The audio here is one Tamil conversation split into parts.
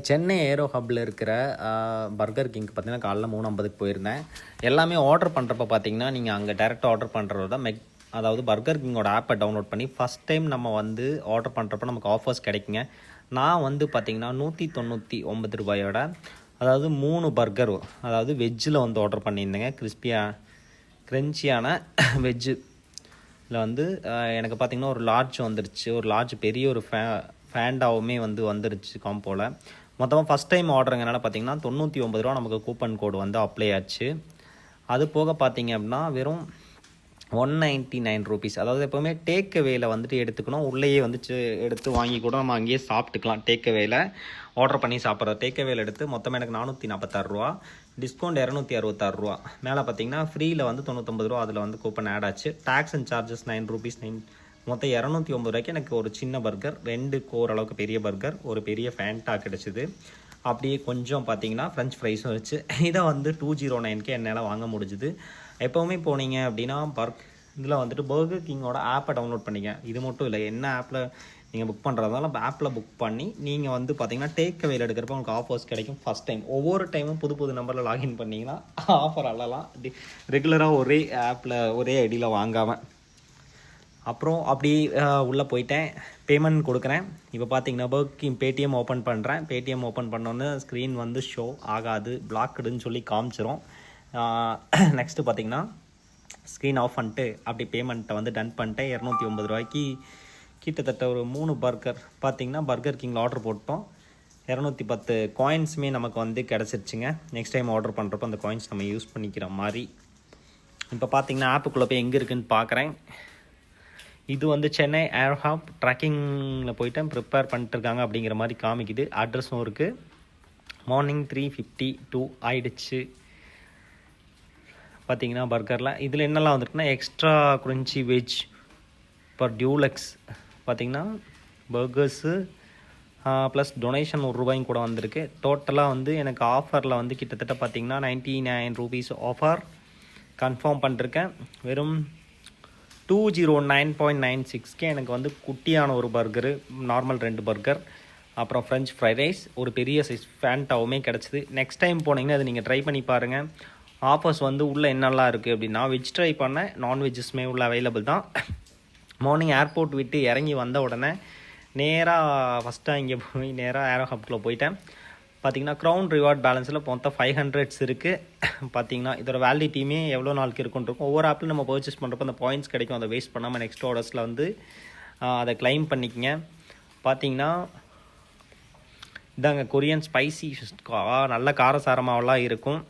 சென்னை ஏரோ ஹப்பில் இருக்கிற பர்கர் கிங்க்கு பார்த்தீங்கன்னா காலைல 3:50க்கு போயிருந்தேன். எல்லாமே ஆர்டர் பண்ணுறப்ப பார்த்தீங்கன்னா நீங்கள் அங்கே டேரெக்டாக ஆர்டர் பண்ணுறத அதாவது பர்கர் கிங்கோட ஆப்பை டவுன்லோட் பண்ணி ஃபஸ்ட் டைம் நம்ம வந்து ஆர்டர் பண்ணுறப்ப நமக்கு ஆஃபர்ஸ் கிடைக்குங்க. நான் வந்து பார்த்திங்கன்னா 199 ரூபாயோட அதாவது 3 பர்கர் அதாவது வெஜ்ஜில் வந்து ஆர்டர் பண்ணியிருந்தேங்க. கிரன்ச்சியான வெஜ்ஜில் வந்து எனக்கு பார்த்திங்கன்னா ஒரு லார்ஜ் வந்துருச்சு. ஒரு லார்ஜ் பெரிய ஒரு ஃபேண்டாவுமே வந்துருச்சு காம்போவில். மொத்தமாக ஃபஸ்ட் டைம் ஆர்டருங்கனால பார்த்திங்கன்னா 99 ரூபா நமக்கு கூப்பன் கோடு வந்து அப்ளை ஆச்சு. அது போக பார்த்திங்க அப்படின்னா வெறும் 199 ருபீஸ். அதாவது எப்போவுமே டேக் அவேயில் வந்துட்டு எடுத்துக்கணும். உள்ளேயே வந்து எடுத்து வாங்கி கூட நம்ம அங்கேயே சாப்பிட்டுக்கலாம். டேக் அவேயில் ஆர்டர் பண்ணி சாப்பிட்றது. டேக் அவேயில் எடுத்து மொத்தமாக எனக்கு 446 ரூபா, டிஸ்கவுண்ட் 266 ரூபா. மேலே பார்த்தீங்கன்னா ஃப்ரீயில் வந்து 99 ரூபா அதில் வந்து கூப்பன் ஆட் ஆச்சு. Taxes and charges 9 rupees. மொத்தம் 209 ரூபாய்க்கு எனக்கு ஒரு சின்ன பர்கர், 2 ஓரளவுக்கு பெரிய பர்கர், ஒரு பெரிய ஃபேண்டா கிடச்சிது. அப்படியே கொஞ்சம் பார்த்தீங்கன்னா ஃப்ரெஞ்ச் ஃப்ரைஸும் வச்சு இதை வந்து 209க்கு என்னால் வாங்க முடிஞ்சுது. எப்போவுமே போனீங்க அப்படின்னா இதில் வந்துட்டு பர்கர் கிங்கோட ஆப்பை டவுன்லோட் பண்ணிங்க. இது மட்டும் இல்லை, என்ன ஆப்பில் நீங்கள் புக் பண்ணுறதால ஆப்பில் புக் பண்ணி நீங்கள் வந்து பார்த்தீங்கன்னா டேக் அவேயில் எடுக்கிறப்ப உங்களுக்கு ஆஃபர்ஸ் கிடைக்கும். ஃபஸ்ட் டைம் ஒவ்வொரு டைமும் புது நம்பரில் லாகின் பண்ணிங்கன்னா ஆஃபர் அல்லலாம். ரெகுலராக ஒரே ஆப்பில் ஒரே ஐடியில் வாங்காமல். அப்புறம் அப்படி உள்ளே போயிட்டேன், பேமெண்ட் கொடுக்குறேன். இப்போ பார்த்தீங்கன்னா பேடிஎம் ஓப்பன் பண்ணுறேன். பேடிஎம் ஓப்பன் பண்ணோன்னு ஸ்க்ரீன் வந்து ஷோ ஆகாது, பிளாக்குடுன்னு சொல்லி காமிச்சிரும். நெக்ஸ்ட்டு பார்த்தீங்கன்னா ஸ்க்ரீன் ஆஃப் பண்ணிட்டு அப்படி பேமெண்ட்டை வந்து டன் பண்ணிட்டேன். 209 ரூபாய்க்கு கிட்டத்தட்ட ஒரு 3 பர்கர் பார்த்தீங்கன்னா பர்கர் கிங்கில் ஆர்டர் போட்டோம். 210 காயின்ஸுமே நமக்கு வந்து கிடச்சிருச்சுங்க. நெக்ஸ்ட் டைம் ஆர்டர் பண்ணுறப்போ அந்த காயின்ஸ் நம்ம யூஸ் பண்ணிக்கிற மாதிரி. இப்போ பார்த்தீங்கன்னா ஆப்புக்குள்ளே போய் எங்கே இருக்குதுன்னு பார்க்குறேன். இது வந்து சென்னை ஏர் ஹப் ட்ராக்கிங்கில் போய்ட்டு ப்ரிப்பேர் பண்ணிட்டுருக்காங்க அப்படிங்கிற மாதிரி காமிக்குது. அட்ரஸும் இருக்குது. மார்னிங் 3:52 ஆயிடுச்சு. பார்த்தீங்கன்னா பர்கரில் இதில் என்னெல்லாம் வந்துருக்குன்னா எக்ஸ்ட்ரா க்ரன்ச்சி வெஜ் பர் டியூலக்ஸ் பார்த்தீங்கன்னா பர்கர்ஸு ப்ளஸ் டொனேஷன் ₹1 கூட வந்திருக்கு. டோட்டலாக வந்து எனக்கு ஆஃபரில் வந்து கிட்டத்தட்ட பார்த்தீங்கன்னா 99 ருபீஸ் ஆஃபர் கன்ஃபார்ம் பண்ணிருக்கேன். வெறும் 209.96க்கு எனக்கு வந்து குட்டியான ஒரு பர்கரு, நார்மல் 2 பர்கர், அப்புறம் ஃப்ரெஞ்ச் ஃப்ரைட் ரைஸ், ஒரு பெரிய சைஸ் ஃபேண்டாவுமே கிடச்சிது. நெக்ஸ்ட் டைம் போனீங்கன்னா அதை நீங்கள் ட்ரை பண்ணி பாருங்கள். ஆஃபர்ஸ் வந்து உள்ளே என்னெல்லாம் இருக்குது அப்படின்னா வெஜ் ட்ரை பண்ணேன், நான்வெஜ்ஜஸ்மே உள்ள அவைலபிள் தான். மார்னிங் ஏர்போர்ட் விட்டு இறங்கி வந்த உடனே நேராக ஃபஸ்ட்டாக இங்கே போய் நேராக ஏரோ ஹப்குள்ளே போயிட்டேன். பார்த்தீங்கன்னா க்ரௌன் ரிவார்ட் பேலன்ஸில் மொத்தம் 500 இருக்குது. பார்த்தீங்கன்னா இதோட வேலிடிட்டியுமே எவ்வளோ நாளுக்கு இருக்குன்னு இருக்கும். ஒவ்வொரு ஆப்பில் நம்ம பர்ச்சேஸ் பண்ணுறப்போ அந்த பாயிண்ட்ஸ் கிடைக்கும். அதை வேஸ்ட் பண்ணாமல் நெக்ஸ்ட் ஆர்டர்ஸில் வந்து அதை கிளைம் பண்ணிக்கங்க. பார்த்தீங்கன்னா இதாங்க கொரியன் ஸ்பைசி நல்ல காரசாரமாகலாம் இருக்கும்.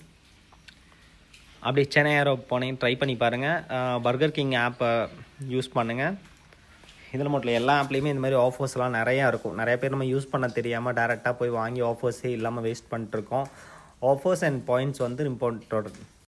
அப்படியே சென்னை ஏரோ போனேன், ட்ரை பண்ணி பாருங்கள். பர்கர் கிங் ஆப்பை யூஸ் பண்ணுங்கள். இதில் மட்டும் எல்லா ஆப்லேயுமே இந்த மாதிரி ஆஃபர்ஸ்லாம் நிறையா இருக்கும். நிறைய பேர் நம்ம யூஸ் பண்ண தெரியாமல் டேரெக்டாக போய் வாங்கி ஆஃபர்ஸே இல்லாமல் வேஸ்ட் பண்ணிட்டுருக்கோம். ஆஃபர்ஸ் அண்ட் பாயிண்ட்ஸ் வந்து இம்பார்ட்டன்ட்.